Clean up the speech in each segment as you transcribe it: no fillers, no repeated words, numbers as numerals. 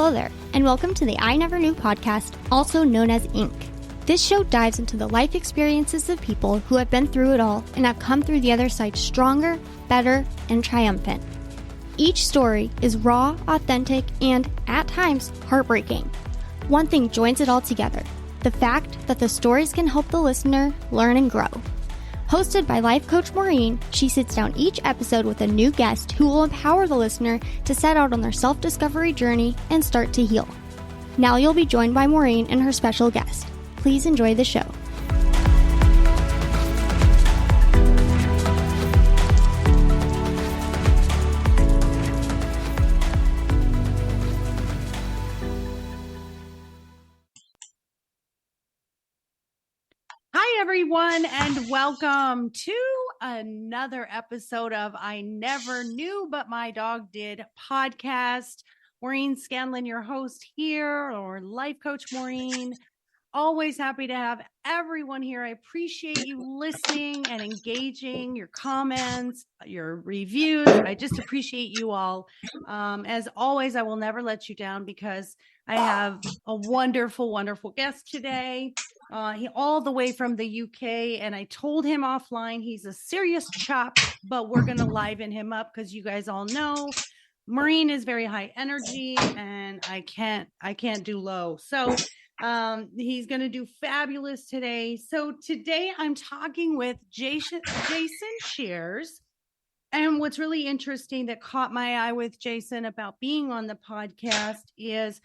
Hello there, and welcome to the I Never Knew podcast, also known as Inc. This show dives into the life experiences of people who have been through it all and have come through the other side stronger, better, and triumphant. Each story is raw, authentic, and, at times, heartbreaking. One thing joins it all together: the fact that the stories can help the listener learn and grow. Hosted by life coach Maureen, she sits down each episode with a new guest who will empower the listener to set out on their self-discovery journey and start to heal. Now you'll be joined by Maureen and her special guest. Please enjoy the show. Hi, everyone, and welcome to another episode of I Never Knew But My Dog Did podcast. Maureen Scanlon, your host here, or life coach Maureen. Always happy to have everyone here. I appreciate you listening and engaging, your comments, your reviews. I just appreciate you all. As always, I will never let you down because I have a wonderful, wonderful guest today. He all the way from the UK, and I told him offline he's a serious chop, but we're going to liven him up because you guys all know Maureen is very high energy and I can't do low. So he's going to do fabulous today. So today I'm talking with Jason Shiers. And what's really interesting that caught my eye with Jason about being on the podcast is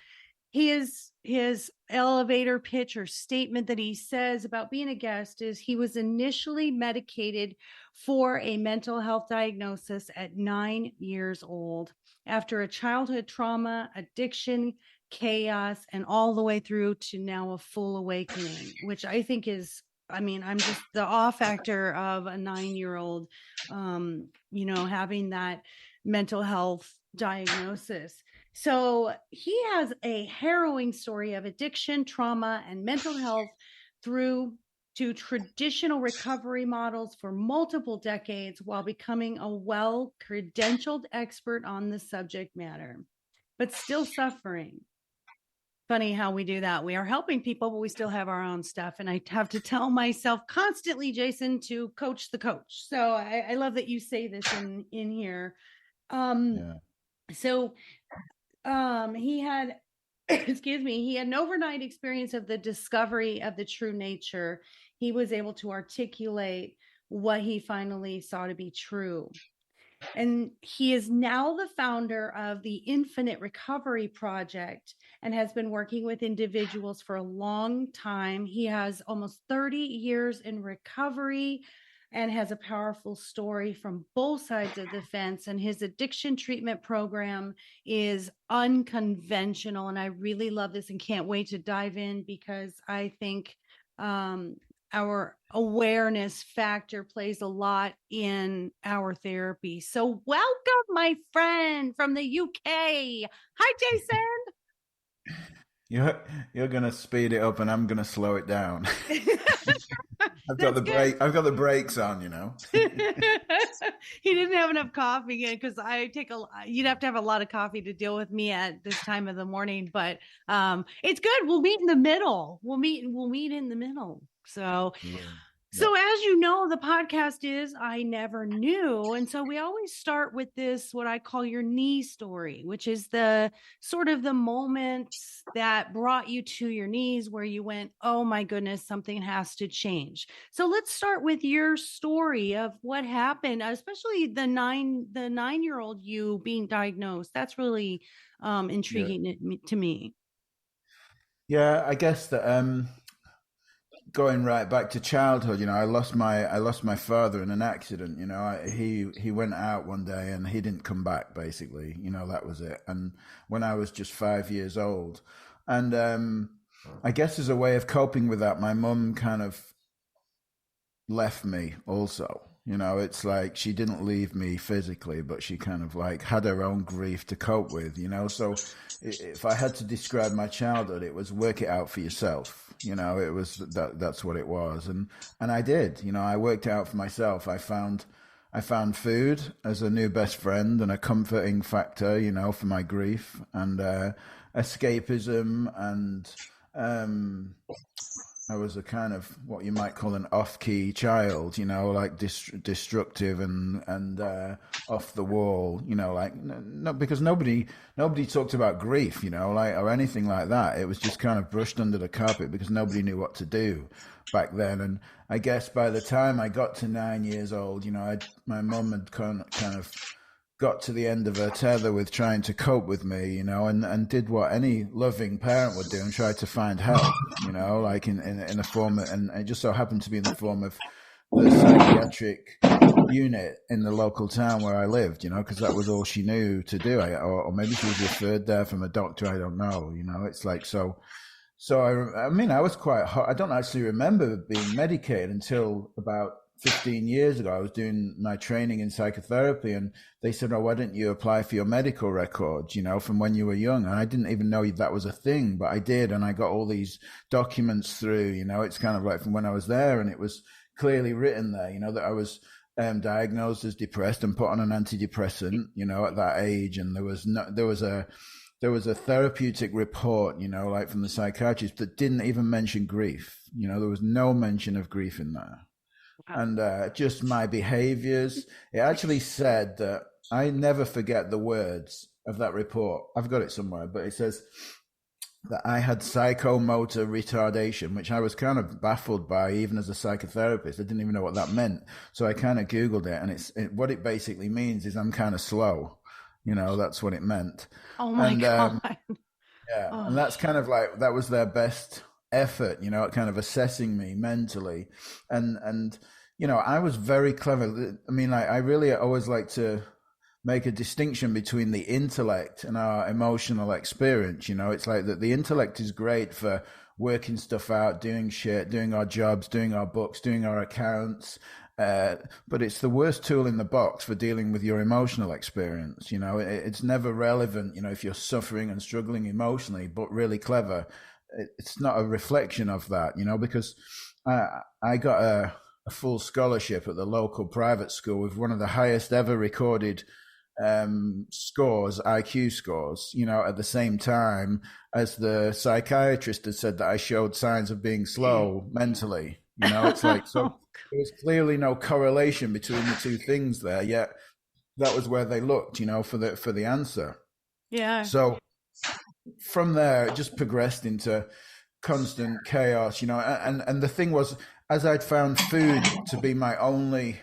his elevator pitch or statement that he says about being a guest is he was initially medicated for a mental health diagnosis at 9 years old after a childhood trauma, addiction, chaos, and all the way through to now a full awakening, which I think is, I'm just the awe factor of a 9-year-old, having that mental health diagnosis. So he has a harrowing story of addiction, trauma, and mental health through to traditional recovery models for multiple decades while becoming a well-credentialed expert on the subject matter, but still suffering. Funny how we do that. We are helping people, but we still have our own stuff. And I have to tell myself constantly, Jason, to coach the coach. So I love that you say this in here. So he had, he had an overnight experience of the discovery of the true nature. He was able to articulate what he finally saw to be true. And he is now the founder of the Infinite Recovery Project and has been working with individuals for a long time. He has almost 30 years in recovery and has a powerful story from both sides of the fence. And his addiction treatment program is unconventional. And I really love this and can't wait to dive in because I think our awareness factor plays a lot in our therapy. So welcome, my friend from the UK. Hi, Jason. You're going to speed it up and I'm going to slow it down. I've got the brakes on, He didn't have enough coffee because you'd have to have a lot of coffee to deal with me at this time of the morning, but it's good. We'll meet in the middle. We'll meet in the middle. So, So as you know, the podcast is I Never Knew. And so we always start with this, what I call your knee story, which is the sort of the moments that brought you to your knees where you went, oh my goodness, something has to change. So let's start with your story of what happened, especially the 9-year-old you being diagnosed. That's really intriguing to me. Yeah, I guess that going right back to childhood, I lost my father in an accident. He went out one day and he didn't come back. Basically, that was it. And when I was just 5 years old, and I guess as a way of coping with that, my mum kind of left me. Also, it's like she didn't leave me physically, but she kind of like had her own grief to cope with. So if I had to describe my childhood, it was work it out for yourself. It was that's what it was. And I did, I worked it out for myself. I found I found food as a new best friend and a comforting factor, for my grief and escapism. And I was a kind of what you might call an off-key child, like destructive and off the wall, like no, because nobody talked about grief, like or anything like that. It was just kind of brushed under the carpet because nobody knew what to do back then. And I guess by the time I got to 9 years old, my mum had kind of got to the end of her tether with trying to cope with me, and did what any loving parent would do and try to find help, like in a form of, and it just so happened to be in the form of the psychiatric unit in the local town where I lived, because that was all she knew to do. Or maybe she was referred there from a doctor. I don't know, it's like, so I mean, I was quite hot. I don't actually remember being medicated until about 15 years ago. I was doing my training in psychotherapy and they said, oh, why didn't you apply for your medical records, from when you were young? And I didn't even know that was a thing, but I did. And I got all these documents through, it's kind of like from when I was there, and it was clearly written there, that I was diagnosed as depressed and put on an antidepressant, at that age. And there was a therapeutic report, like from the psychiatrist that didn't even mention grief. There was no mention of grief in there. Wow. And just my behaviors. It actually said that I never forget the words of that report. I've got it somewhere, but it says that I had psychomotor retardation, which I was kind of baffled by even as a psychotherapist. I didn't even know what that meant. So I kind of Googled it, and what it basically means is I'm kind of slow. That's what it meant. Oh my God. Yeah. Oh. And that's kind of like, that was their best effort, at kind of assessing me mentally. And I was very clever. I mean, I really always like to make a distinction between the intellect and our emotional experience. It's like that the intellect is great for working stuff out, doing shit, doing our jobs, doing our books, doing our accounts. But it's the worst tool in the box for dealing with your emotional experience. It's never relevant, if you're suffering and struggling emotionally, but really clever. It's not a reflection of that, because I got a full scholarship at the local private school with one of the highest ever recorded scores, IQ scores, at the same time as the psychiatrist had said that I showed signs of being slow mentally. It's like, so there's clearly no correlation between the two things there, yet that was where they looked, for the answer. Yeah. So from there, it just progressed into constant chaos, and the thing was, as I'd found food to be my only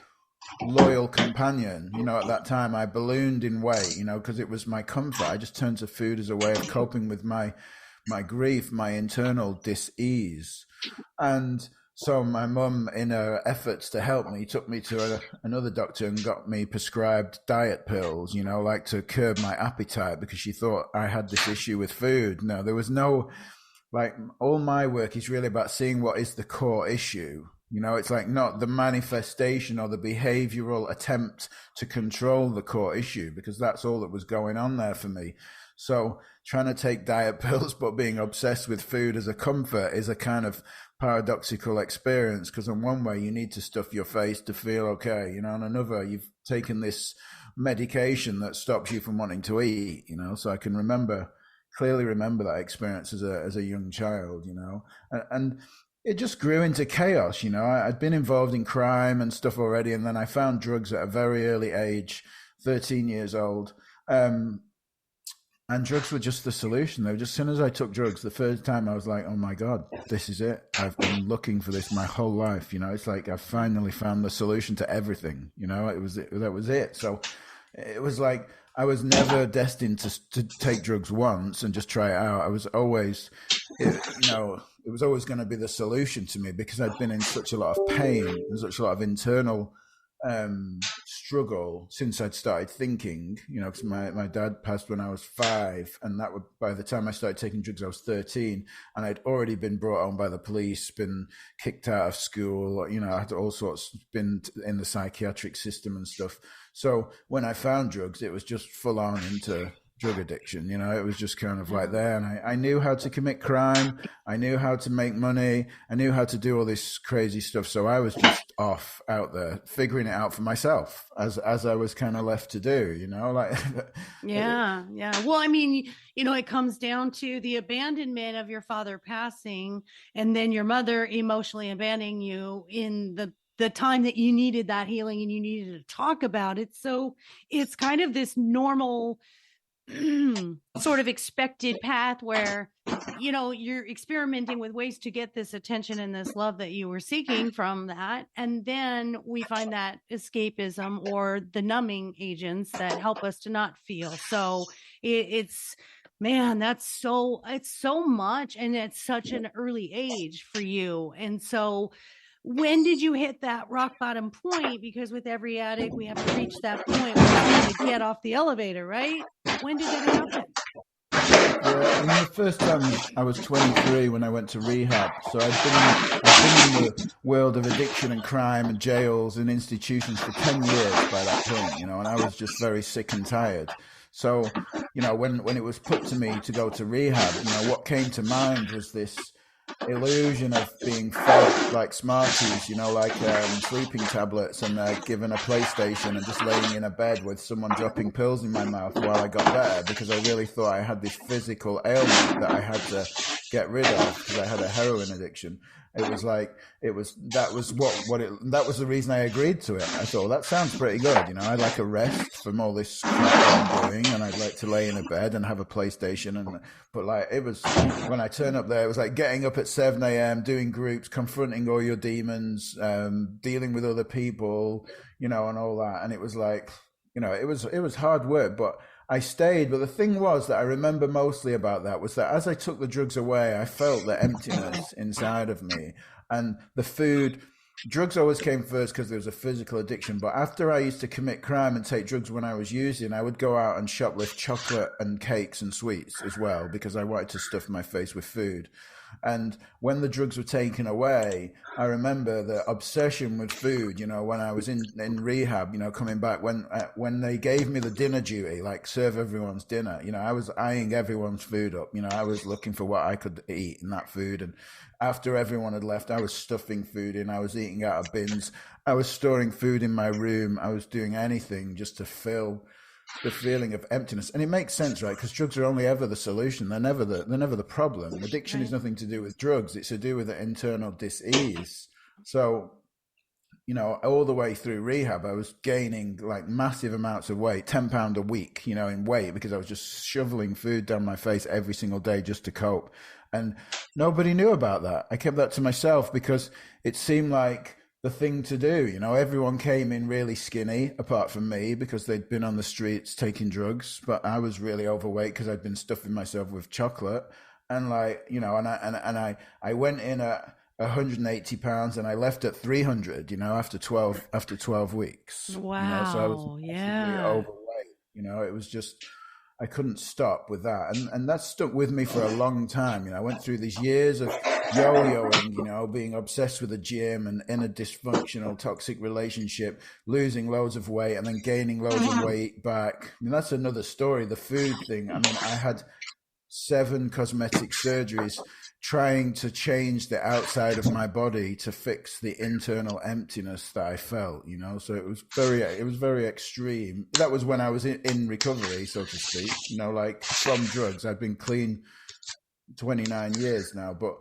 loyal companion, at that time I ballooned in weight, because it was my comfort. I just turned to food as a way of coping with my grief, my internal dis-ease. And so my mum, in her efforts to help me, took me to another doctor and got me prescribed diet pills, like to curb my appetite, because she thought I had this issue with food. No, there was no, like, all my work is really about seeing what is the core issue. It's like not the manifestation or the behavioral attempt to control the core issue, because that's all that was going on there for me. So trying to take diet pills but being obsessed with food as a comfort is a kind of paradoxical experience, because in one way you need to stuff your face to feel okay, on another you've taken this medication that stops you from wanting to eat, so I can clearly remember that experience as a young child, and it just grew into chaos. I'd been involved in crime and stuff already, and then I found drugs at a very early age, 13 years old. And drugs were just the solution. They were just, as soon as I took drugs, the first time I was like, oh my God, this is it. I've been looking for this my whole life. It's like I finally found the solution to everything. That was it. So it was like I was never destined to take drugs once and just try it out. I was always, it was always going to be the solution to me, because I'd been in such a lot of pain and such a lot of internal struggle since I'd started thinking, because my dad passed when I was 5, and that would, by the time I started taking drugs, I was 13, and I'd already been brought home by the police, been kicked out of school, I had all sorts, been in the psychiatric system and stuff. So when I found drugs, it was just full on into drug addiction. You know, it was just kind of like there. And I knew how to commit crime. I knew how to make money. I knew how to do all this crazy stuff. So I was just off out there figuring it out for myself as I was kind of left to do, you know, like. Yeah. Well, I mean, you know, it comes down to the abandonment of your father passing and then your mother emotionally abandoning you in the time that you needed that healing and you needed to talk about it. So it's kind of this normal sort of expected path where, you know, you're experimenting with ways to get this attention and this love that you were seeking from that. And then we find that escapism or the numbing agents that help us to not feel. So it's, man, it's so much. And at such an early age for you. And so when did you hit that rock bottom point? Because with every addict, we have to reach that point where we get off the elevator, right? When did that happen? Yeah, I mean, the first time I was 23 when I went to rehab. So I've been in the world of addiction and crime and jails and institutions for 10 years by that point, you know, and I was just very sick and tired. So, you know, when it was put to me to go to rehab, you know, what came to mind was this illusion of being fed like Smarties, you know, like sleeping tablets, and given a PlayStation and just laying in a bed with someone dropping pills in my mouth while I got better, because I really thought I had this physical ailment that I had to get rid of because I had a heroin addiction. It was like, that was the reason I agreed to it. I thought, well, that sounds pretty good. You know, I'd like a rest from all this crap I'm doing, and I'd like to lay in a bed and have a PlayStation. But like, it was, when I turned up there, it was like getting up at 7 a.m., doing groups, confronting all your demons, dealing with other people, you know, and all that. And it was like, you know, it was hard work, but I stayed. But the thing was that I remember mostly about that was that as I took the drugs away, I felt the emptiness inside of me. And the food, drugs always came first because there was a physical addiction. But after I used to commit crime and take drugs when I was using, I would go out and shoplift chocolate and cakes and sweets as well, because I wanted to stuff my face with food. And when the drugs were taken away, I remember the obsession with food, you know, when I was in rehab, you know, coming back, when they gave me the dinner duty, like serve everyone's dinner, you know, I was eyeing everyone's food up, you know, I was looking for what I could eat in that food. And after everyone had left, I was stuffing food in, I was eating out of bins, I was storing food in my room, I was doing anything just to fill the feeling of emptiness. And it makes sense, right? Because drugs are only ever the solution. They're never the problem. Addiction is nothing to do with drugs. It's to do with the internal dis-ease. So, you know, all the way through rehab, I was gaining like massive amounts of weight, 10 pounds a week, you know, in weight, because I was just shoveling food down my face every single day just to cope. And nobody knew about that. I kept that to myself because it seemed like the thing to do. You know, everyone came in really skinny apart from me because they'd been on the streets taking drugs, but I was really overweight because I'd been stuffing myself with chocolate. And like, you know, and I went in at 180 pounds and I left at 300, you know, after 12 weeks. Wow. You know, so I was overweight, you know, it was just, I couldn't stop with that. And that stuck with me for a long time. You know, I went through these years of yo-yoing, you know, being obsessed with the gym and in a dysfunctional, toxic relationship, losing loads of weight and then gaining loads of weight back. I mean, that's another story, the food thing. I mean, I had 7 cosmetic surgeries trying to change the outside of my body to fix the internal emptiness that I felt, you know, so it was very extreme. That was when I was in recovery, so to speak, you know, like from drugs. I've been clean 29 years now, but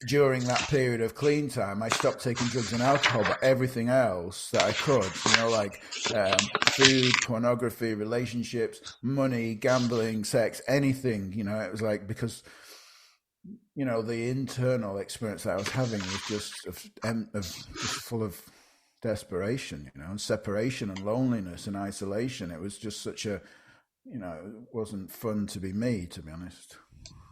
during that period of clean time, I stopped taking drugs and alcohol, but everything else that I could, you know, like food, pornography, relationships, money, gambling, sex, anything, you know, it was like, because, you know, the internal experience that I was having was just full of desperation, you know, and separation and loneliness and isolation. It was just such a, you know, it wasn't fun to be me, to be honest.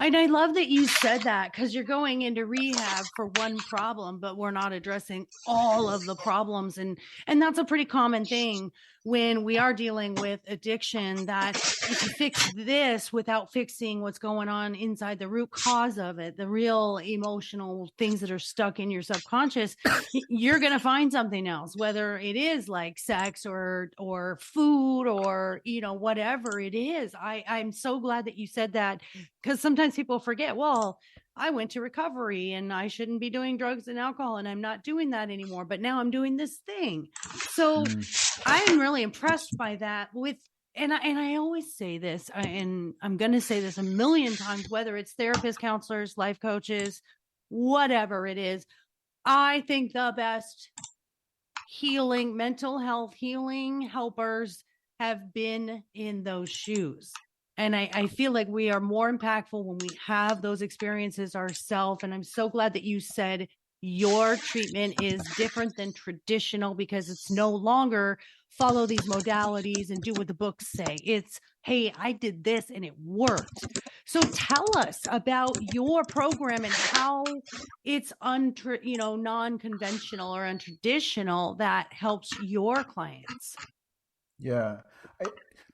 And I love that you said that, because you're going into rehab for one problem, but we're not addressing all of the problems. And that's a pretty common thing when we are dealing with addiction, that if you fix this without fixing what's going on inside the root cause of it, the real emotional things that are stuck in your subconscious, you're going to find something else, whether it is like sex or food or, whatever it is. I'm so glad that you said that, because sometimes people forget, well, I went to recovery and I shouldn't be doing drugs and alcohol, and I'm not doing that anymore, but now I'm doing this thing. So I'm really impressed by that. And I always say this, and I'm going to say this a million times, whether it's therapists, counselors, life coaches, whatever it is, I think the best healing, mental health healing helpers have been in those shoes. And I feel like we are more impactful when we have those experiences ourselves. And I'm so glad that you said your treatment is different than traditional, because it's no longer follow these modalities and do what the books say. It's, hey, I did this and it worked. So tell us about your program and how it's non-conventional or untraditional that helps your clients. Yeah.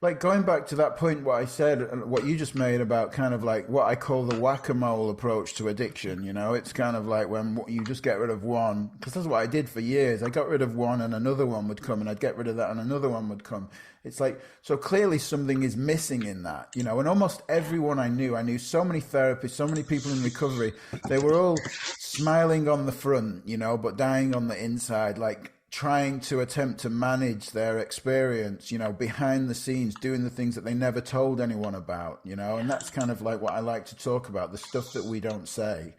Like going back to that point, what I said, what you just made about kind of like what I call the whack-a-mole approach to addiction, it's kind of like when you just get rid of one, because that's what I did for years. I got rid of one and another one would come, and I'd get rid of that and another one would come. It's like, so clearly something is missing in that, and almost everyone I knew so many therapists, so many people in recovery, they were all smiling on the front, but dying on the inside, like trying to attempt to manage their experience, behind the scenes, doing the things that they never told anyone about, and that's kind of like what I like to talk about, the stuff that we don't say,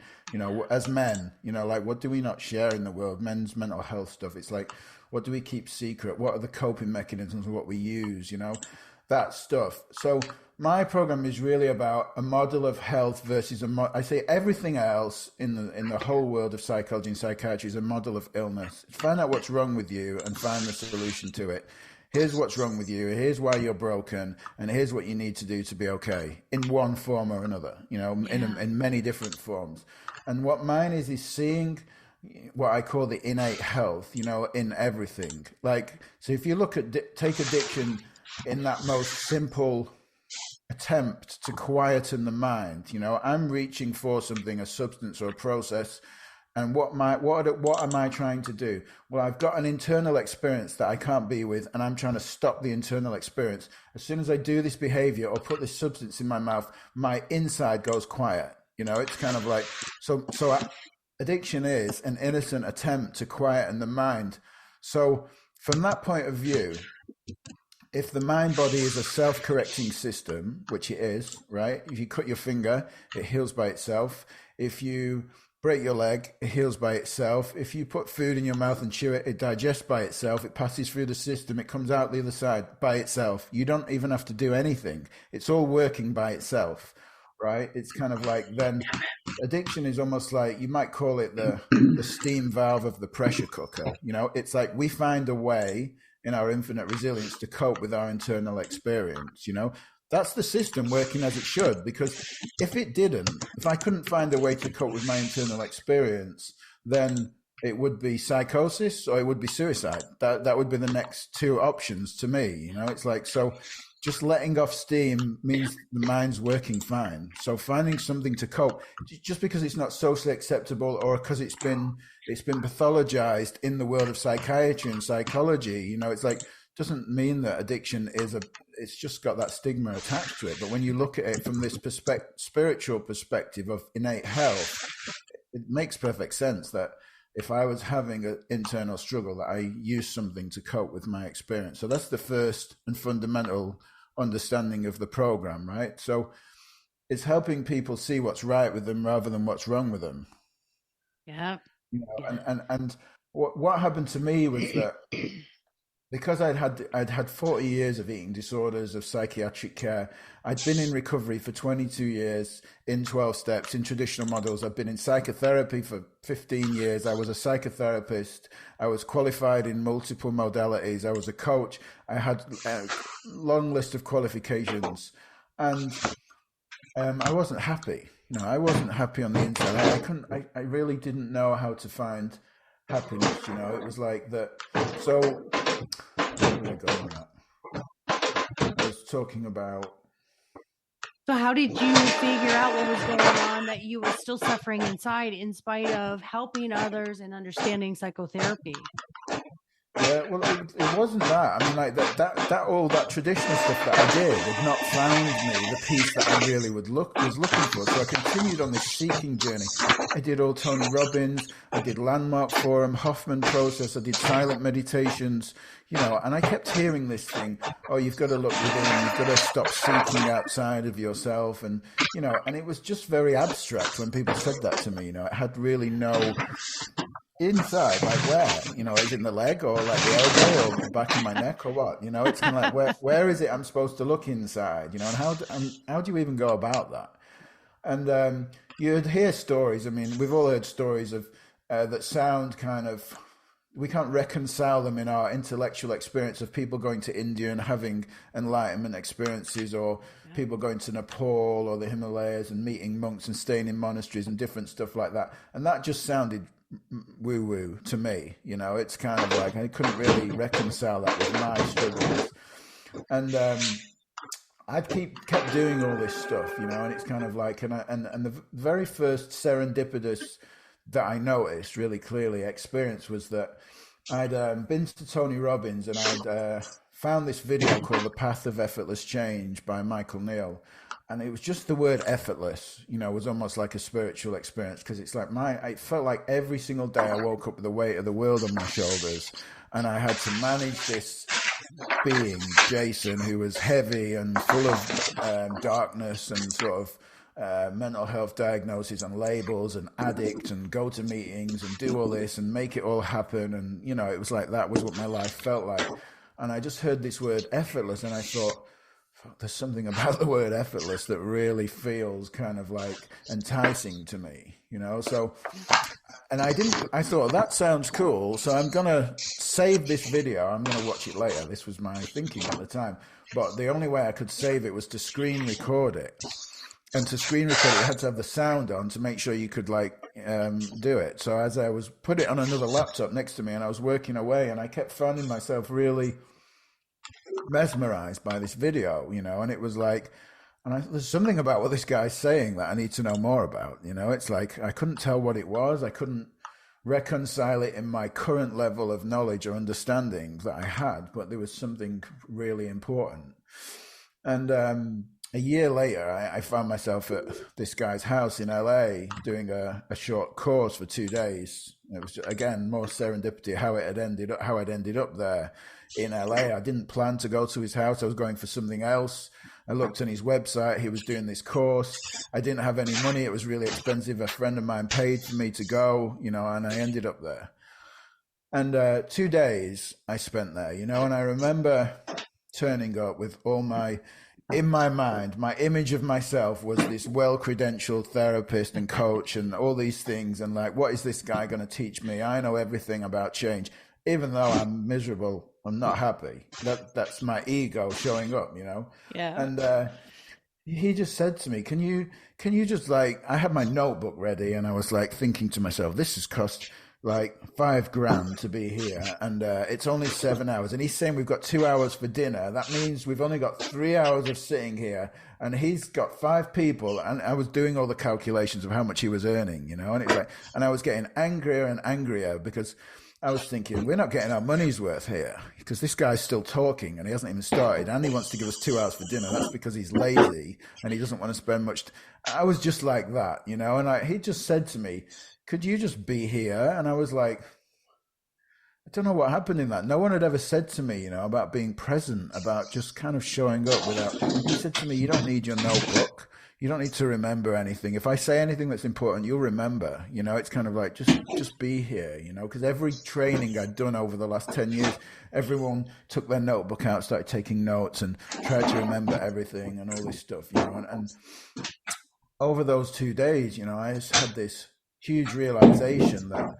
as men, like what do we not share in the world, men's mental health stuff. It's like, what do we keep secret? What are the coping mechanisms of what we use, that stuff. So my program is really about a model of health versus I say everything else in the whole world of psychology and psychiatry is a model of illness. Find out what's wrong with you and find the solution to it. Here's what's wrong with you. Here's why you're broken, and here's what you need to do to be okay in one form or another. In many different forms. And what mine is seeing what I call the innate health, in everything. Like, so if you look at take addiction in that most simple attempt to quieten the mind, I'm reaching for something, a substance or a process, and what am I trying to do? Well, I've got an internal experience that I can't be with, and I'm trying to stop the internal experience. As soon as I do this behavior or put this substance in my mouth, my inside goes quiet. It's kind of like, so addiction is an innocent attempt to quieten the mind. So from that point of view, if the mind body is a self-correcting system, which it is, right? If you cut your finger, it heals by itself. If you break your leg, it heals by itself. If you put food in your mouth and chew it, it digests by itself. It passes through the system. It comes out the other side by itself. You don't even have to do anything. It's all working by itself, right? It's kind of like, then addiction is almost like, you might call it the steam valve of the pressure cooker. It's like we find a way in our infinite resilience to cope with our internal experience. That's the system working as it should, because if I couldn't find a way to cope with my internal experience, then it would be psychosis or it would be suicide. That would be the next two options to me. It's like, so just letting off steam means the mind's working fine. So finding something to cope, just because it's not socially acceptable or because it's been pathologized in the world of psychiatry and psychology, it's like, doesn't mean that addiction it's just got that stigma attached to it. But when you look at it from this spiritual perspective of innate health, it makes perfect sense that if I was having an internal struggle, that I use something to cope with my experience. So that's the first and fundamental understanding of the program, right? So it's helping people see what's right with them rather than what's wrong with them. Yeah. And what happened to me was that because I'd had 40 years of eating disorders, of psychiatric care, I'd been in recovery for 22 years in 12 steps, in traditional models. I've been in psychotherapy for 15 years. I was a psychotherapist. I was qualified in multiple modalities. I was a coach. I had a long list of qualifications. And I wasn't happy. I wasn't happy on the inside. I couldn't. I really didn't know how to find happiness. It was like that. So where did I go on that? I was talking about. So how did you figure out what was going on, that you were still suffering inside in spite of helping others and understanding psychotherapy? Yeah, well, it wasn't that. I mean, like all that traditional stuff that I did had not found me the peace that I really was looking for. So I continued on this seeking journey. I did all Tony Robbins, I did Landmark Forum, Hoffman Process, I did silent meditations, and I kept hearing this thing, oh, you've got to look within, you've got to stop seeking outside of yourself. And, and it was just very abstract when people said that to me. It had really no inside, like where, is it in the leg or like the elbow or the back of my neck or what? It's kind of like where is it I'm supposed to look inside, and how do you even go about that? And you'd hear stories. I mean, we've all heard stories of that sound kind of, we can't reconcile them in our intellectual experience of people going to India and having enlightenment experiences, or people going to Nepal or the Himalayas and meeting monks and staying in monasteries and different stuff like that. And that just sounded woo-woo to me. It's kind of like I couldn't really reconcile that with my struggles. And I kept doing all this stuff, and it's kind of like, and the very first serendipitous that I noticed really clearly experience was that I'd been to Tony Robbins, and I'd found this video called The Path of Effortless Change by Michael Neal. And it was just the word effortless, was almost like a spiritual experience, because it's like it felt like every single day I woke up with the weight of the world on my shoulders, and I had to manage this being, Jason, who was heavy and full of darkness and sort of mental health diagnoses and labels and addict, and go to meetings and do all this and make it all happen. And, it was like that was what my life felt like. And I just heard this word effortless, and I thought, there's something about the word effortless that really feels kind of like enticing to me, so, and I thought that sounds cool. So I'm going to save this video. I'm going to watch it later. This was my thinking at the time, but the only way I could save it was to screen record it. And to screen record it, you had to have the sound on to make sure you could do it. So as I was put it on another laptop next to me, and I was working away, and I kept finding myself really mesmerized by this video, and it was like, there's something about what this guy's saying that I need to know more about. It's like I couldn't tell what it was. I couldn't reconcile it in my current level of knowledge or understanding that I had, but there was something really important. And a year later, I found myself at this guy's house in LA doing a short course for 2 days. It was, again, more serendipity how I'd ended up there in LA. I didn't plan to go to his house. I was going for something else. I looked on his website. He was doing this course. I didn't have any money. It was really expensive. A friend of mine paid for me to go, and I ended up there. And 2 days I spent there, and I remember turning up with all in my mind, my image of myself was this well-credentialed therapist and coach and all these things. And like, what is this guy going to teach me? I know everything about change. Even though I'm miserable, I'm not happy. That's my ego showing up, Yeah. And he just said to me, can you just I had my notebook ready, and I was like thinking to myself, this has cost like $5,000 to be here, and it's only 7 hours. And he's saying we've got 2 hours for dinner. That means we've only got 3 hours of sitting here, and he's got 5 people. And I was doing all the calculations of how much he was earning, and it's like, and I was getting angrier and angrier, because I was thinking, we're not getting our money's worth here, because this guy's still talking and he hasn't even started, and he wants to give us 2 hours for dinner. That's because he's lazy and he doesn't want to spend much. I was just like that, and he just said to me, could you just be here? And I was like, I don't know what happened in that. No one had ever said to me, about being present, about just kind of showing up without. He said to me, you don't need your notebook. You don't need to remember anything. If I say anything that's important, you'll remember. It's kind of like, just be here, because every training I'd done over the last 10 years, everyone took their notebook out, started taking notes and tried to remember everything and all this stuff, and over those 2 days, I just had this huge realization that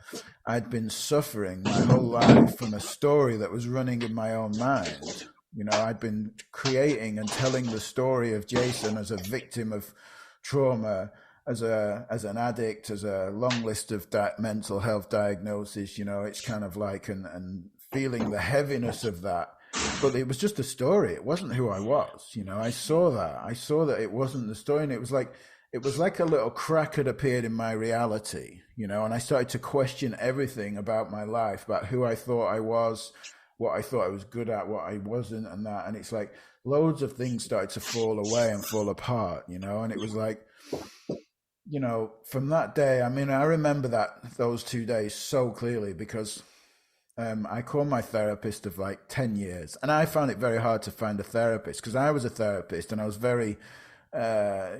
I'd been suffering my whole life from a story that was running in my own mind. I'd been creating and telling the story of Jason as a victim of trauma as an addict, as a long list of mental health diagnoses. It's kind of like and feeling the heaviness of that. But it was just a story. It wasn't who I was. I saw that. I saw that it wasn't the story, and it was like a little crack had appeared in my reality. And I started to question everything about my life, about who I thought I was, what I thought I was good at, what I wasn't, and that. And it's like loads of things started to fall away and fall apart, and it was like, from that day, I mean, I remember those 2 days so clearly because I called my therapist of like 10 years, and I found it very hard to find a therapist because I was a therapist and I was very, I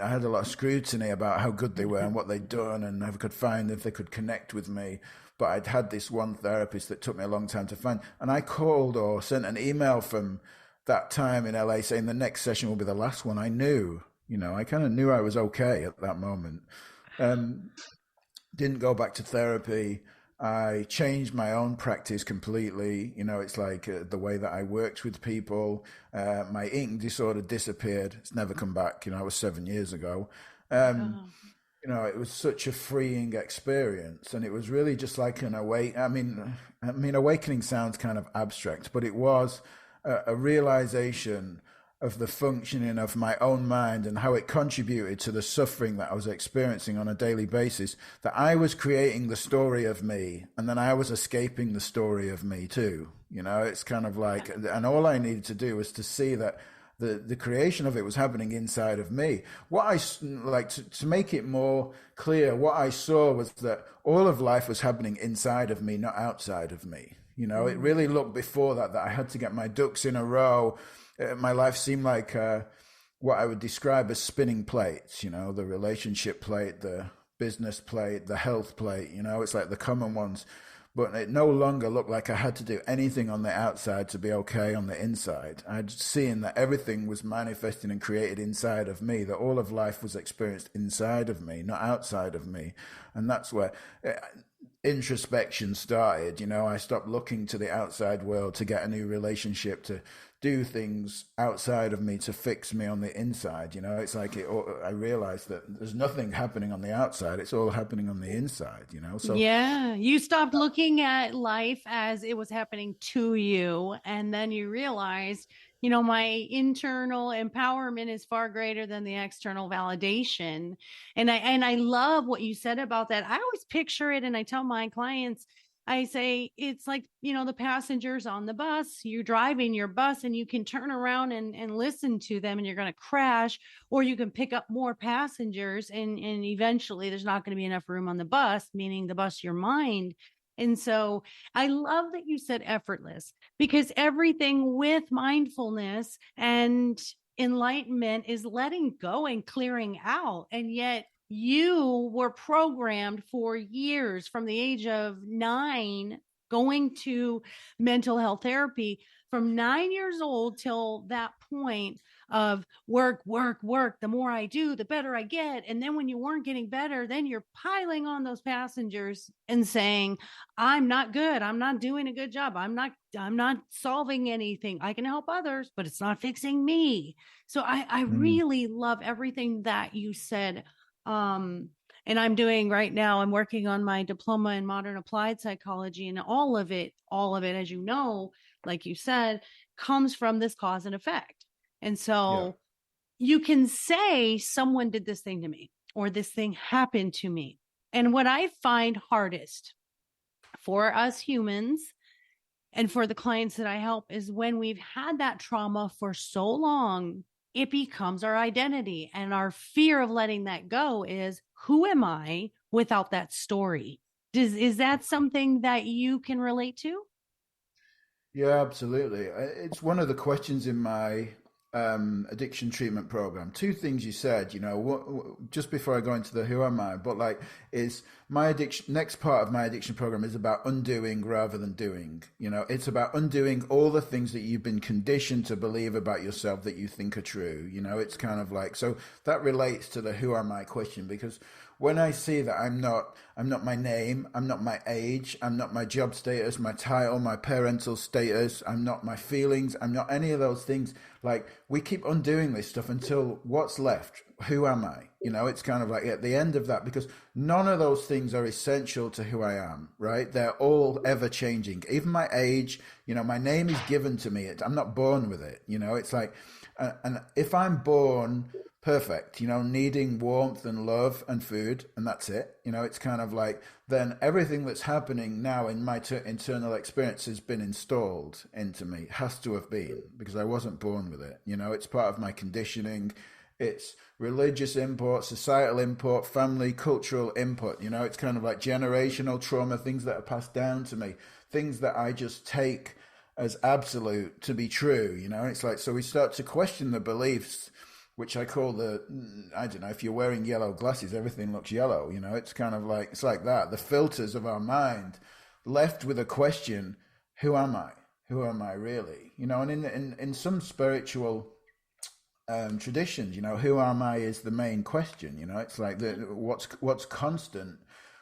had a lot of scrutiny about how good they were and what they'd done, and I could find if they could connect with me. But I'd had this one therapist that took me a long time to find, and I called or sent an email from that time in LA saying the next session will be the last one. I knew, I kind of knew I was okay at that moment. Didn't go back to therapy. I changed my own practice completely. It's like the way that I worked with people. My eating disorder disappeared. It's never come back. It was 7 years ago. It was such a freeing experience, and it was really just like an awakening sounds kind of abstract, but it was a realization of the functioning of my own mind and how it contributed to the suffering that I was experiencing on a daily basis, that I was creating the story of me, and then I was escaping the story of me too. It's kind of like, and all I needed to do was to see that the creation of it was happening inside of me. What I like to make it more clear, what I saw was that all of life was happening inside of me, not outside of me. It really looked before that I had to get my ducks in a row. My life seemed like what I would describe as spinning plates, the relationship plate, the business plate, the health plate, it's like the common ones. But it no longer looked like I had to do anything on the outside to be okay on the inside. I'd seen that everything was manifesting and created inside of me, that all of life was experienced inside of me, not outside of me. And that's where introspection started. I stopped looking to the outside world to get a new relationship, to do things outside of me to fix me on the inside. It's like I realized that there's nothing happening on the outside. It's all happening on the inside, So yeah, you stopped looking at life as it was happening to you. And then you realized, my internal empowerment is far greater than the external validation. And I love what you said about that. I always picture it, and I tell my clients, I say, it's like, the passengers on the bus. You're driving your bus and you can turn around and listen to them, and you're going to crash, or you can pick up more passengers, and eventually there's not going to be enough room on the bus, meaning the bus, your mind. And so I love that you said effortless, because everything with mindfulness and enlightenment is letting go and clearing out. And yet you were programmed for years, from the age of 9, going to mental health therapy from 9 years old till that point of work. The more I do, the better I get. And then when you weren't getting better, then you're piling on those passengers and saying, I'm not good. I'm not doing a good job. I'm not solving anything. I can help others, but it's not fixing me. So I really love everything that you said. And I'm doing right now, I'm working on my diploma in modern applied psychology, and all of it, as you know, like you said, comes from this cause and effect. And so you can say someone did this thing to me, or this thing happened to me. And what I find hardest for us humans and for the clients that I help is when we've had that trauma for so long, it becomes our identity. And our fear of letting that go is, who am I without that story? Is that something that you can relate to? Yeah, absolutely. It's one of the questions in my addiction treatment program. Two things you said, just before I go into the who am I, but like, is my addiction, next part of my addiction program is about undoing rather than doing. It's about undoing all the things that you've been conditioned to believe about yourself that you think are true. It's kind of like, so that relates to the who am I question, because when I see that I'm not my name, I'm not my age, I'm not my job status, my title, my parental status, I'm not my feelings, I'm not any of those things. Like, we keep undoing this stuff until what's left? Who am I? You know, it's kind of like at the end of that, because none of those things are essential to who I am, right? They're all ever changing. Even my age, you know, my name is given to me. I'm not born with it. You know, it's like, and if I'm born perfect, you know, needing warmth and love and food, and that's it, you know, it's kind of like, then everything that's happening now in my internal experience has been installed into me, has to have been, because I wasn't born with it. You know, it's part of my conditioning. It's religious input, societal input, family, cultural input. You know, it's kind of like generational trauma, things that are passed down to me, things that I just take as absolute to be true. You know, it's like, so we start to question the beliefs, which I call I don't know, if you're wearing yellow glasses, everything looks yellow. You know, it's kind of like, it's like that. The filters of our mind left with a question, who am I? Who am I really? You know, and in some spiritual traditions, you know, who am I is the main question. You know, it's like what's constant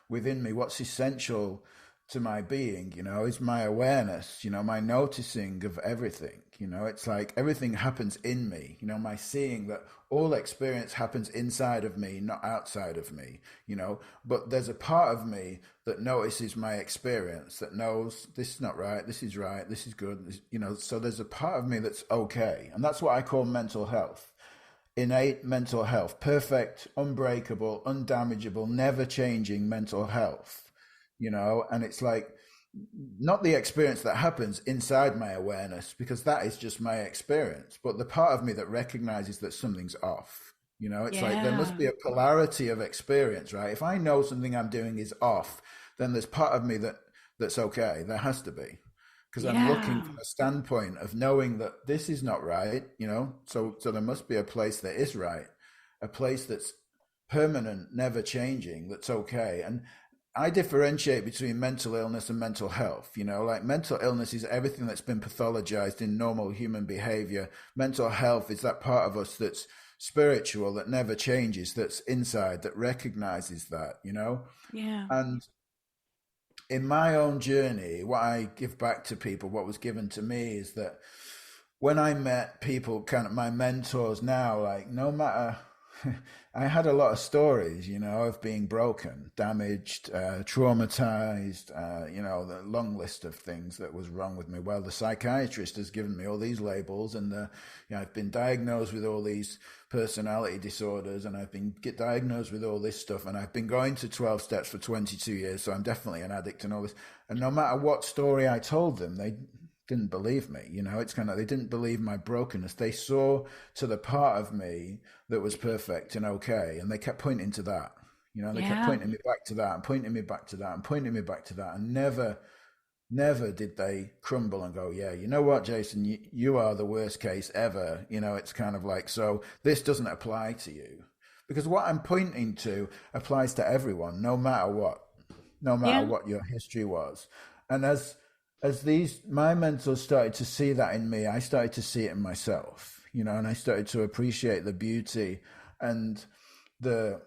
within me, what's essential to my being, you know, is my awareness, you know, my noticing of everything. You know, it's like everything happens in me, you know, my seeing that all experience happens inside of me, not outside of me, you know, but there's a part of me that notices my experience, that knows this is not right, this is right, this is good, you know, so there's a part of me that's okay. And that's what I call mental health. Innate mental health, perfect, unbreakable, undamageable, never changing mental health, you know. And it's like, not the experience that happens inside my awareness, because that is just my experience, but the part of me that recognizes that something's off. You know, it's like there must be a polarity of experience, right? If I know something I'm doing is off, then there's part of me that's okay. There has to be, because I'm looking from a standpoint of knowing that this is not right, you know. So there must be a place that is right, a place that's permanent, never changing, that's okay. And I differentiate between mental illness and mental health. You know, like, mental illness is everything that's been pathologized in normal human behavior. Mental health is that part of us that's spiritual, that never changes, that's inside, that recognizes that, you know? Yeah. And in my own journey, what I give back to people, what was given to me, is that when I met people, kind of my mentors now, like, no matter, I had a lot of stories, you know, of being broken, damaged, traumatized, you know, the long list of things that was wrong with me. Well, the psychiatrist has given me all these labels, and you know, I've been diagnosed with all these personality disorders, and I've been diagnosed with all this stuff, and I've been going to 12 steps for 22 years, so I'm definitely an addict and all this. And no matter what story I told them, they didn't believe me. You know, it's kind of, they didn't believe my brokenness. They saw to the part of me that was perfect and okay, and they kept pointing to that. You know, they kept pointing me back to that, and pointing me back to that, and pointing me back to that, and never did they crumble and go, yeah, you know what, Jason, you are the worst case ever. You know, it's kind of like, so this doesn't apply to you, because what I'm pointing to applies to everyone, no matter what, what your history was. And as my mentors started to see that in me, I started to see it in myself, you know, and I started to appreciate the beauty and the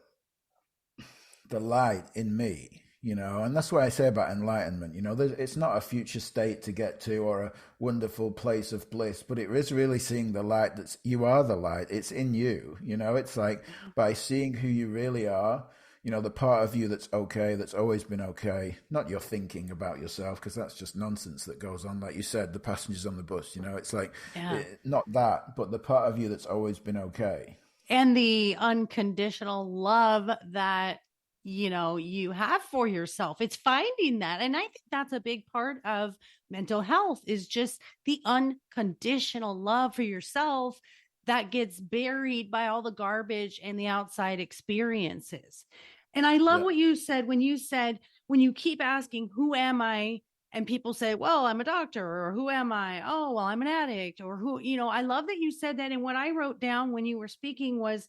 light in me, you know. And that's what I say about enlightenment, you know, it's not a future state to get to or a wonderful place of bliss, but it is really seeing the light. You are the light, it's in you, you know. It's like, by seeing who you really are, you know, the part of you that's okay, that's always been okay, not your thinking about yourself, because that's just nonsense that goes on. Like you said, the passengers on the bus, you know, it's like, not that, but the part of you that's always been okay. And the unconditional love that, you know, you have for yourself. It's finding that. And I think that's a big part of mental health, is just the unconditional love for yourself that gets buried by all the garbage and the outside experiences. And I love what you said when you keep asking, who am I? And people say, well, I'm a doctor, or who am I? Oh, well, I'm an addict, or who, you know, I love that you said that. And what I wrote down when you were speaking was,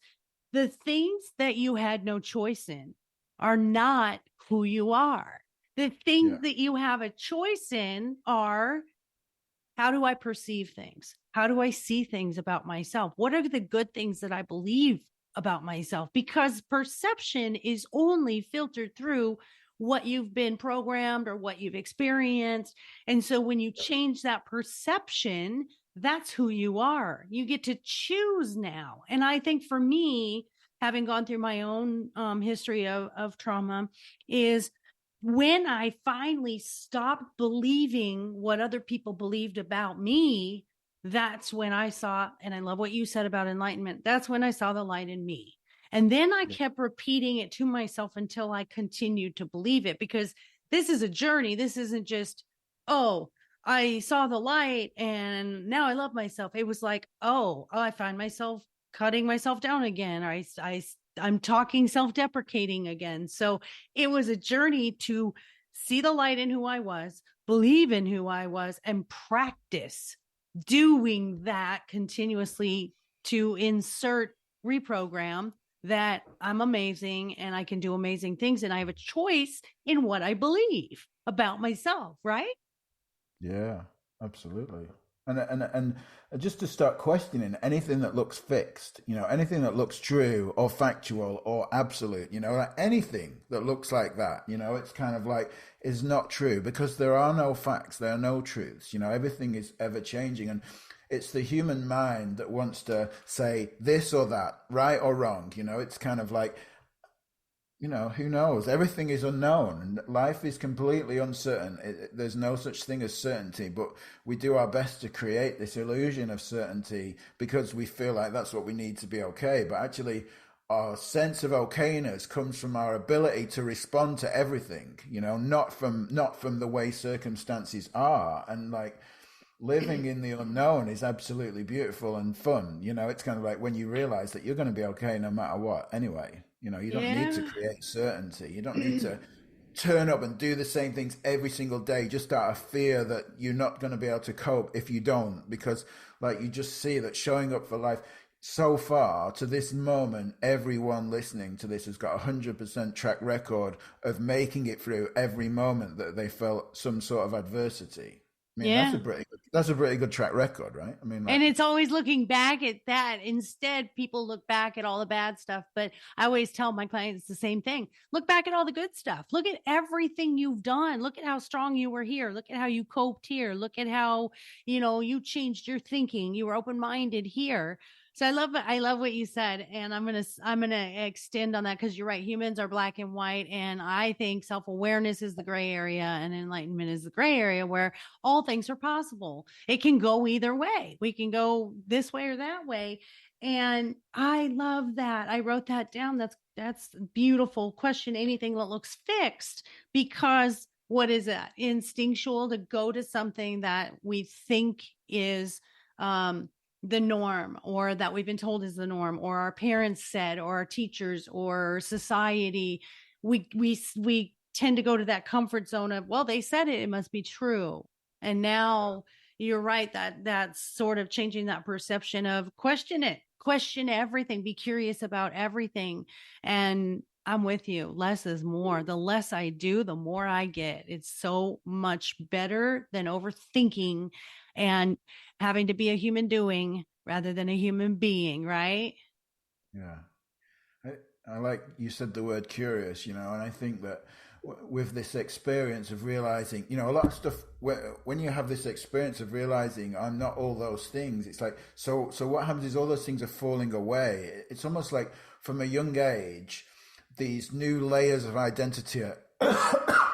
the things that you had no choice in are not who you are. The things that you have a choice in are, how do I perceive things? How do I see things about myself? What are the good things that I believe about myself, because perception is only filtered through what you've been programmed or what you've experienced. And so when you change that perception, that's who you are. You get to choose now. And I think for me, having gone through my own history of trauma, is when I finally stopped believing what other people believed about me, that's when I saw, and I love what you said about enlightenment, that's when I saw the light in me. And then I kept repeating it to myself until I continued to believe it, because this is a journey. This isn't just, oh, I saw the light and now I love myself. It was like, oh, I find myself cutting myself down again. I'm talking self-deprecating again. So it was a journey to see the light in who I was, believe in who I was, and practice doing that continuously to reprogram that I'm amazing and I can do amazing things and I have a choice in what I believe about myself, right? Yeah, absolutely. And just to start questioning anything that looks fixed, anything that looks true or factual or absolute, like anything that looks like that, it's kind of like is not true, because there are no facts, there are no truths, everything is ever changing. And it's the human mind that wants to say this or that, right or wrong. It's kind of like, who knows? Everything is unknown. Life is completely uncertain. There's no such thing as certainty, but we do our best to create this illusion of certainty because we feel like that's what we need to be okay. But actually, our sense of okayness comes from our ability to respond to everything, not from the way circumstances are. And like, living in the unknown is absolutely beautiful and fun. It's kind of like when you realize that you're going to be okay no matter what anyway. You don't need to create certainty. You don't need to turn up and do the same things every single day just out of fear that you're not going to be able to cope if you don't. Because like you just see that showing up for life, so far to this moment, everyone listening to this has got 100% track record of making it through every moment that they felt some sort of adversity. I mean, that's a pretty good track record, right? I mean, and it's always looking back at that. Instead, people look back at all the bad stuff. But I always tell my clients the same thing. Look back at all the good stuff. Look at everything you've done. Look at how strong you were here. Look at how you coped here. Look at how, you changed your thinking. You were open-minded here. So I love what you said. And I'm going to extend on that, because you're right. Humans are black and white. And I think self-awareness is the gray area and enlightenment is the gray area, where all things are possible. It can go either way. We can go this way or that way. And I love that. I wrote that down. That's a beautiful question. Anything that looks fixed, because what is that? Instinctual to go to something that we think is, the norm, or that we've been told is the norm, or our parents said, or our teachers, or society. We tend to go to that comfort zone of, well, they said it must be true. And now you're right, that's sort of changing that perception of question everything, be curious about everything. And I'm with you. Less is more. The less I do, the more I get. It's so much better than overthinking and having to be a human doing rather than a human being, right? Yeah. I like you said the word curious, and I think that with this experience of realizing, a lot of stuff, when you have this experience of realizing I'm not all those things, it's like, so what happens is all those things are falling away. It's almost like from a young age, these new layers of identity are,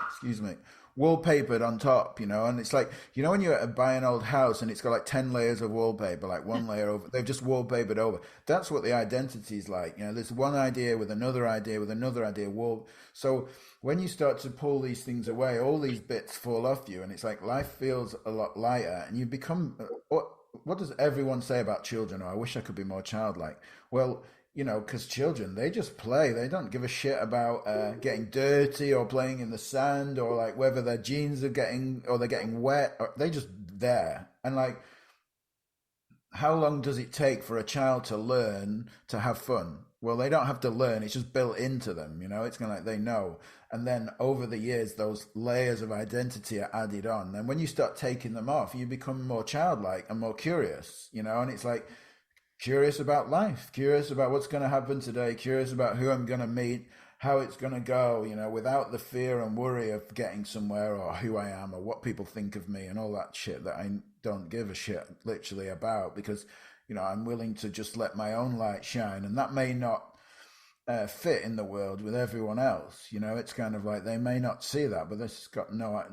excuse me, wallpapered on top, and it's like, when you buy an old house and it's got like 10 layers of wallpaper, like one layer over, they've just wallpapered over. That's what the identity is like. There's one idea with another idea with another idea. So when you start to pull these things away, all these bits fall off you, and it's like life feels a lot lighter, and you become, what does everyone say about children? Oh, I wish I could be more childlike. Well, because children, they just play. They don't give a shit about getting dirty or playing in the sand, or like whether their jeans are getting wet. Or they're just there. And like, how long does it take for a child to learn to have fun? Well, they don't have to learn. It's just built into them. It's kind of like they know. And then over the years, those layers of identity are added on. And when you start taking them off, you become more childlike and more curious, and it's like, curious about life, curious about what's going to happen today, curious about who I'm going to meet, how it's going to go, without the fear and worry of getting somewhere or who I am or what people think of me and all that shit that I don't give a shit literally about, because, I'm willing to just let my own light shine. And that may not fit in the world with everyone else. It's kind of like they may not see that, but this has got no,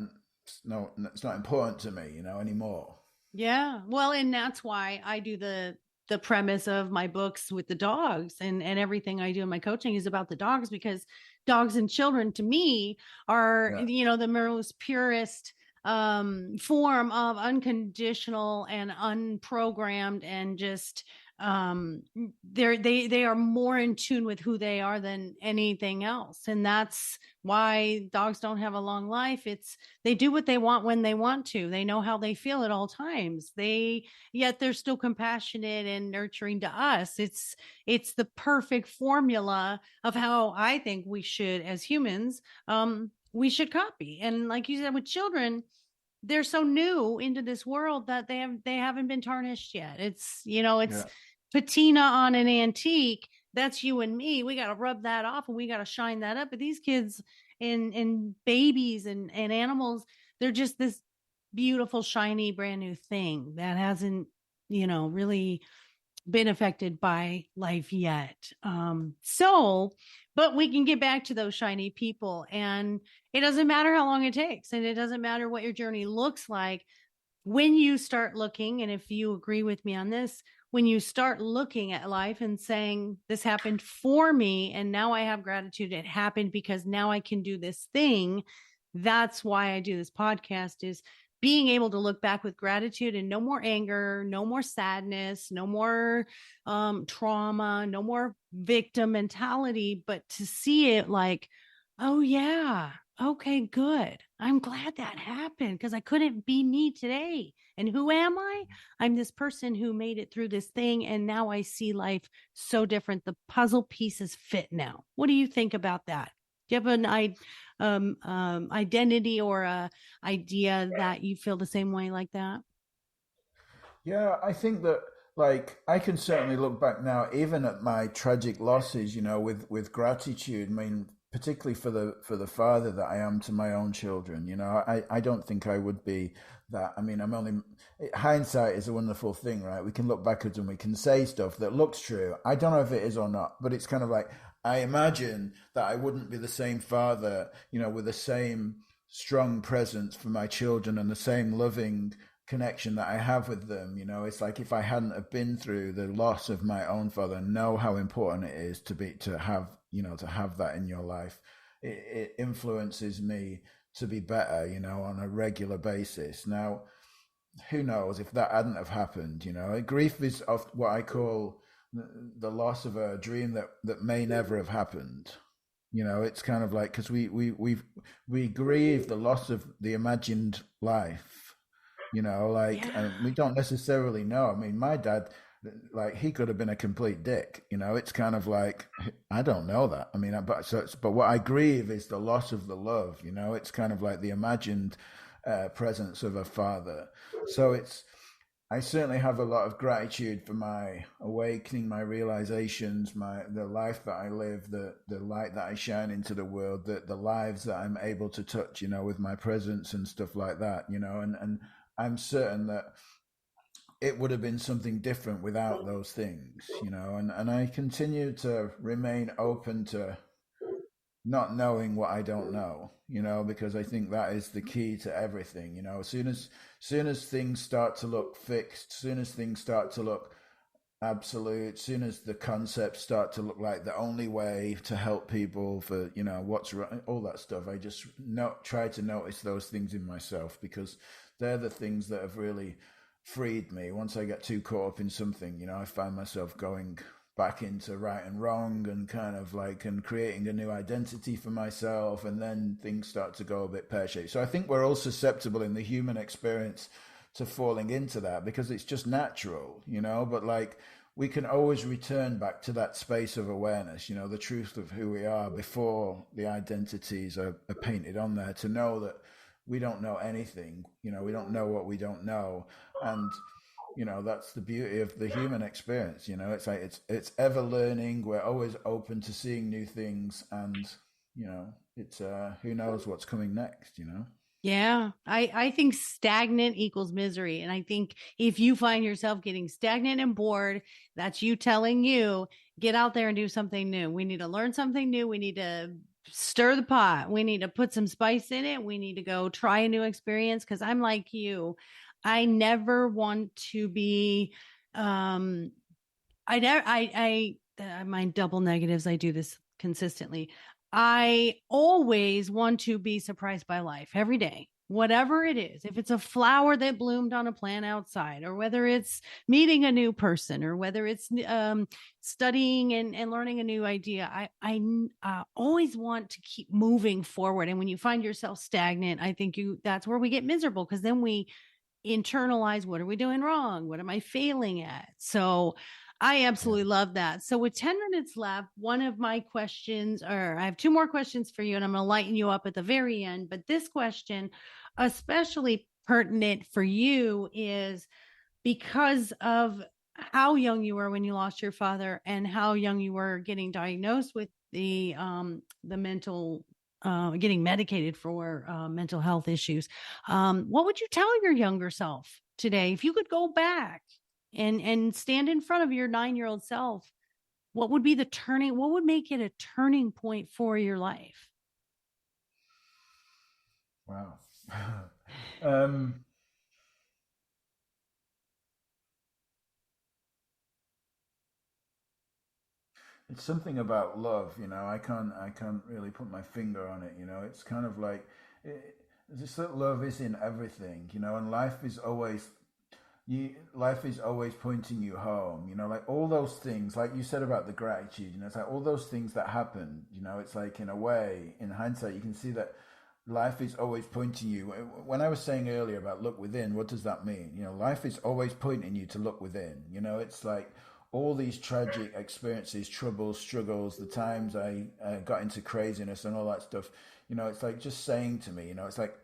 it's not important to me, anymore. Yeah. Well, and that's why I do the premise of my books with the dogs, and everything I do in my coaching is about the dogs, because dogs and children to me are, Yeah. the most purest form of unconditional and unprogrammed, and just they are more in tune with who they are than anything else. And that's why dogs don't have a long life. It's they do what they want when they want to. They know how they feel at all times. Yet they're still compassionate and nurturing to us. It's the perfect formula of how I think we should, as humans, we should copy. And like you said, with children, they're so new into this world that they haven't been tarnished yet. It's it's Yeah. patina on an antique. That's you and me. We got to rub that off and we got to shine that up. But these kids and babies and animals, they're just this beautiful, shiny, brand new thing that hasn't, really been affected by life yet. But we can get back to those shiny people, and it doesn't matter how long it takes, and it doesn't matter what your journey looks like. When you start looking, and if you agree with me on this, when you start looking at life and saying, this happened for me, and now I have gratitude, it happened because now I can do this thing. That's why I do this podcast, is being able to look back with gratitude, and no more anger, no more sadness, no more trauma, no more victim mentality, but to see it like, oh yeah, okay, good. I'm glad that happened, because I couldn't be me today. And who am I? I'm this person who made it through this thing, and now I see life so different. The puzzle pieces fit now. What do you think about that? Do you have an identity or a idea that you feel the same way like that? Yeah, I think that, like, I can certainly look back now, even at my tragic losses, with gratitude. I mean, particularly for the father that I am to my own children. I don't think I would be that. I mean, hindsight is a wonderful thing, right? We can look backwards and we can say stuff that looks true. I don't know if it is or not, but it's kind of like, I imagine that I wouldn't be the same father, with the same strong presence for my children and the same loving connection that I have with them. It's like, if I hadn't have been through the loss of my own father, know how important it is to have that in your life. It influences me to be better, on a regular basis. Now, who knows if that hadn't have happened? Grief is of what I call the loss of a dream that may never have happened. It's kind of like, because we grieve the loss of the imagined life. Yeah. We don't necessarily know. I mean, my dad, like, he could have been a complete dick. It's kind of like, I don't know that. I mean, but what I grieve is the loss of the love. It's kind of like the imagined presence of a father. So I certainly have a lot of gratitude for my awakening, my realizations, the life that I live, the light that I shine into the world, the lives that I'm able to touch, with my presence and stuff like that, and I'm certain that it would have been something different without those things, and I continue to remain open to not knowing what I don't know, because I think that is the key to everything. As soon as things start to look fixed, soon as things start to look absolute, soon as the concepts start to look like the only way to help people for, what's right, all that stuff, I just try to notice those things in myself, because they're the things that have really freed me. Once I get too caught up in something, I find myself going back into right and wrong, and kind of like, and creating a new identity for myself, and then things start to go a bit pear-shaped. So I think we're all susceptible in the human experience to falling into that, because it's just natural, but like, we can always return back to that space of awareness, the truth of who we are before the identities are painted on there, to know that we don't know anything, we don't know what we don't know. And that's the beauty of the human experience. It's like it's ever learning. We're always open to seeing new things, and it's who knows what's coming next. Yeah, I think stagnant equals misery. And I think if you find yourself getting stagnant and bored, that's you telling you, get out there and do something new. We need to learn something new. We need to stir the pot. We need to put some spice in it. We need to go try a new experience. Cause I'm like you. I never want to be, my double negatives. I do this consistently. I always want to be surprised by life every day, whatever it is. If it's a flower that bloomed on a plant outside, or whether it's meeting a new person, or whether it's studying and learning a new idea, I always want to keep moving forward. And when you find yourself stagnant, I think that's where we get miserable, because then we internalize, what are we doing wrong? What am I failing at? So I absolutely love that. So with 10 minutes left, one of my questions, or I have two more questions for you, and I'm going to lighten you up at the very end. But this question, especially pertinent for you, is because of how young you were when you lost your father, and how young you were getting diagnosed with the mental, getting medicated for mental health issues. What would you tell your younger self today if you could go back and stand in front of your 9-year-old self? What would make it a turning point for your life? Wow. It's something about love. I can't really put my finger on it. It's kind of like just that love is in everything. And life is always pointing you home. Like all those things, like you said about the gratitude. It's like all those things that happen. It's like, in a way, in hindsight, you can see that life is always pointing you. When I was saying earlier about look within, what does that mean? Life is always pointing you to look within. It's like all these tragic experiences, troubles, struggles, the times I got into craziness and all that stuff. It's like just saying to me, it's like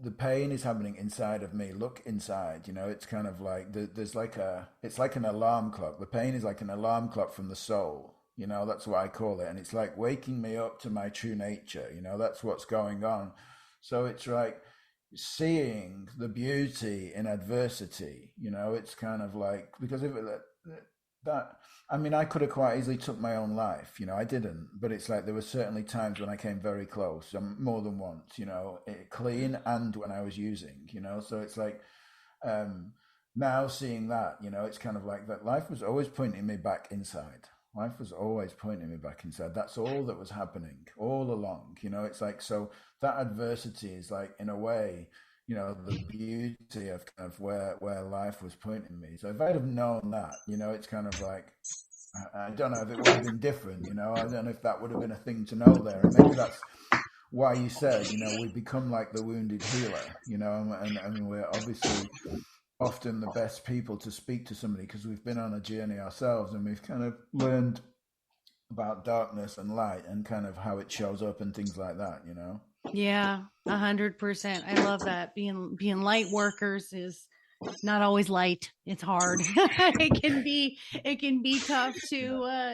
the pain is happening inside of me. Look inside. It's kind of like there's like it's like an alarm clock. The pain is like an alarm clock from the soul. That's what I call it. And it's like waking me up to my true nature. That's what's going on. So it's like seeing the beauty in adversity. It's kind of like, because if I could have quite easily took my own life. I didn't, but it's like there were certainly times when I came very close, more than once, clean and when I was using, so it's like, now seeing that, it's kind of like that life was always pointing me back inside. Life was always pointing me back inside. That's all that was happening all along. It's like, so that adversity is like, in a way, the beauty of kind of where life was pointing me. So if I'd have known that, it's kind of like, I don't know if it would have been different, I don't know if that would have been a thing to know there. And maybe that's why you said, we become like the wounded healer, and we're obviously often the best people to speak to somebody because we've been on a journey ourselves, and we've kind of learned about darkness and light and kind of how it shows up and things like that. Yeah, 100%. I love that. Being light workers is not always light. It's hard. it can be tough to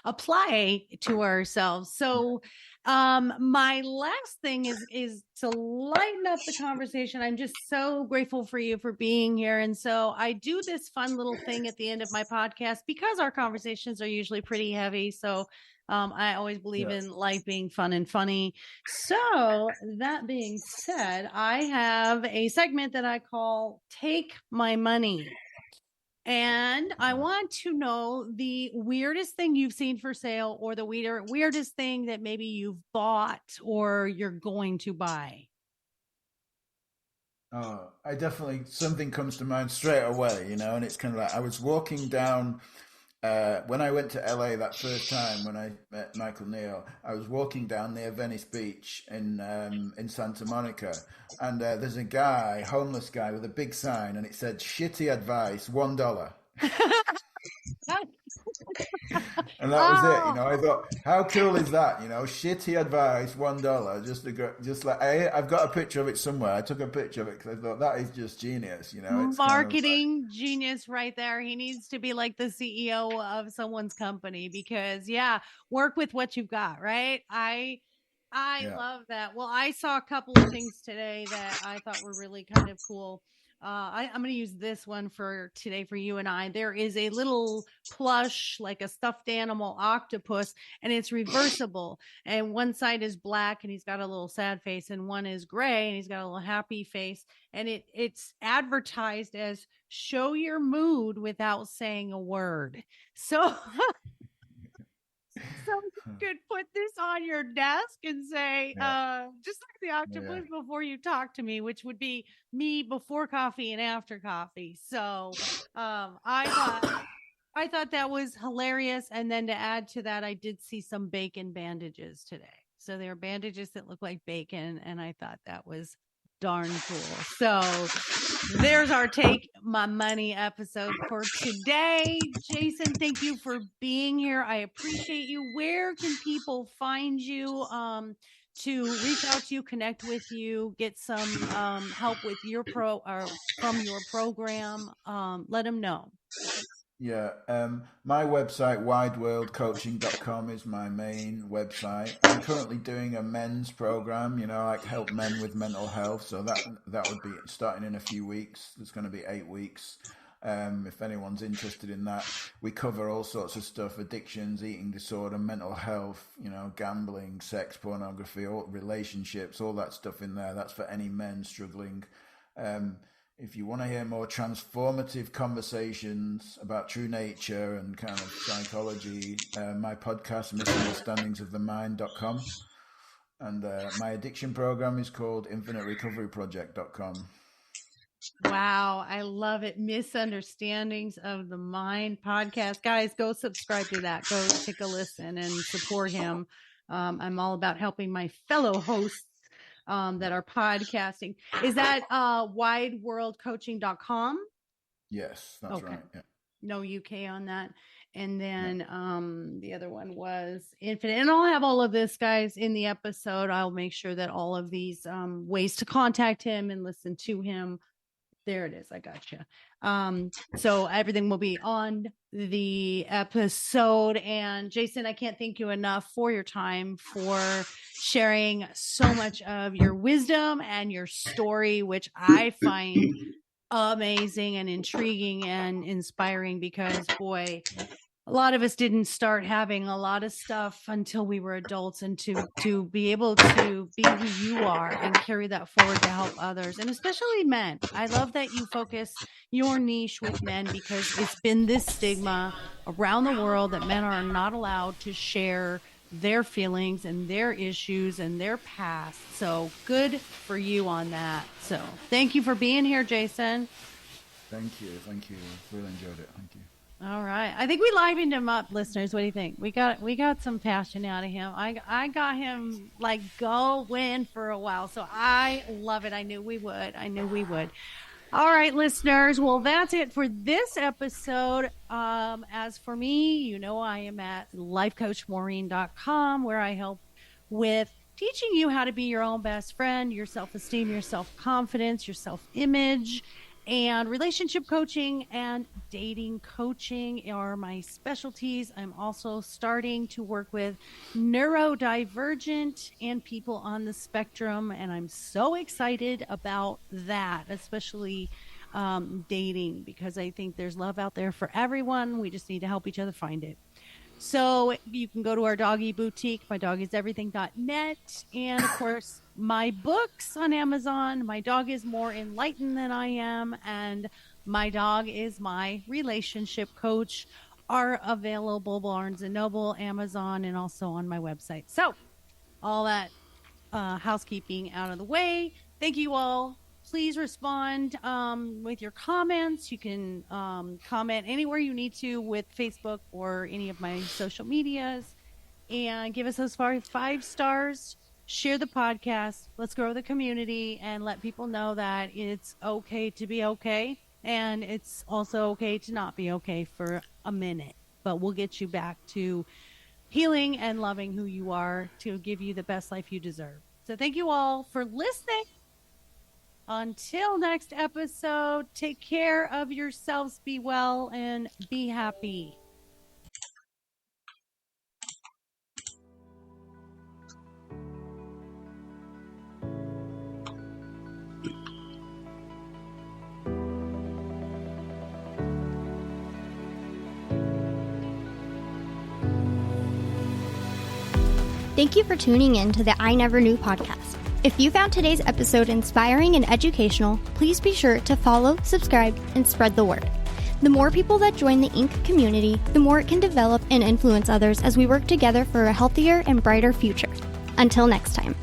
apply to ourselves. So my last thing is to lighten up the conversation. I'm just so grateful for you for being here. And so I do this fun little thing at the end of my podcast because our conversations are usually pretty heavy. So I always believe in life being fun and funny. So that being said, I have a segment that I call Take My Money. And I want to know the weirdest thing you've seen for sale, or the weirdest thing that maybe you've bought or you're going to buy. Oh, I definitely, something comes to mind straight away, and it's kind of like I was walking down, when I went to LA that first time when I met Michael Neal, I was walking down near Venice Beach in Santa Monica, and there's a guy, homeless guy, with a big sign, and it said "Shitty advice, $1." And that was it. I thought, how cool is that? Shitty advice, $1, just like I've got a picture of it somewhere. I took a picture of it because I thought that is just genius. It's marketing genius right there. He needs to be like the CEO of someone's company because work with what you've got, right? I love that. Well, I saw a couple of things today that I thought were really kind of cool. I'm going to use this one for today for you and I. There is a little plush, like a stuffed animal octopus, and it's reversible. And one side is black and he's got a little sad face, and one is gray and he's got a little happy face. And it's advertised as show your mood without saying a word. So you could put this on your desk and say, just like the octopus before you talk to me, which would be me before coffee and after coffee. So I thought that was hilarious. And then to add to that, I did see some bacon bandages today. So they are bandages that look like bacon. And I thought that was darn cool. So there's our Take My Money episode for today. Jason, thank you for being here. I appreciate you. Where can people find you to reach out to you, connect with you, get some help with your from your program? Let them know. Yeah, my website, wideworldcoaching.com, is my main website. I'm currently doing a men's program, like help men with mental health. So that would be starting in a few weeks. There's going to be 8 weeks. If anyone's interested in that, we cover all sorts of stuff: addictions, eating disorder, mental health, gambling, sex, pornography, all relationships, all that stuff in there. That's for any men struggling. If you want to hear more transformative conversations about true nature and kind of psychology, my podcast, misunderstandingsofthemind.com. And my addiction program is called infiniterecoveryproject.com. Wow, I love it. Misunderstandings of the Mind podcast. Guys, go subscribe to that. Go take a listen and support him. I'm all about helping my fellow hosts that are podcasting. Is that wideworldcoaching.com? Yes, that's right. Yeah. No UK on that. And then the other one was Infinite. And I'll have all of this, guys, in the episode. I'll make sure that all of these ways to contact him and listen to him. There it is. I gotcha. So everything will be on the episode. And Jason, I can't thank you enough for your time, for sharing so much of your wisdom and your story, which I find amazing and intriguing and inspiring because, boy, a lot of us didn't start having a lot of stuff until we were adults, and to be able to be who you are and carry that forward to help others, and especially men. I love that you focus your niche with men because it's been this stigma around the world that men are not allowed to share their feelings and their issues and their past. So good for you on that. So thank you for being here, Jason. Thank you. Really enjoyed it. Thank you. All right. I think we livened him up, listeners. What do you think? We got some passion out of him. I got him like going for a while. So I love it. I knew we would. All right, listeners. Well, that's it for this episode. As for me, I am at lifecoachmaureen.com, where I help with teaching you how to be your own best friend, your self-esteem, your self-confidence, your self-image. And relationship coaching and dating coaching are my specialties. I'm also starting to work with neurodivergent and people on the spectrum, and I'm so excited about that, especially dating, because I think there's love out there for everyone. We just need to help each other find it. So you can go to our doggy boutique, mydoggiseverything.net, and of course, my books on Amazon. My dog is more enlightened than I am, and my dog is my relationship coach, are available Barnes & Noble, Amazon, and also on my website. So all that housekeeping out of the way. Thank you all. Please respond with your comments. You can comment anywhere you need to with Facebook or any of my social medias, and give us those 5 stars. Share the podcast. Let's grow the community and let people know that it's okay to be okay. And it's also okay to not be okay for a minute. but we'll get you back to healing and loving who you are to give you the best life you deserve. So thank you all for listening. Until next episode, take care of yourselves, be well, and be happy. Thank you for tuning in to the I Never Knew podcast. If you found today's episode inspiring and educational, please be sure to follow, subscribe, and spread the word. The more people that join the Inc. community, the more it can develop and influence others as we work together for a healthier and brighter future. Until next time.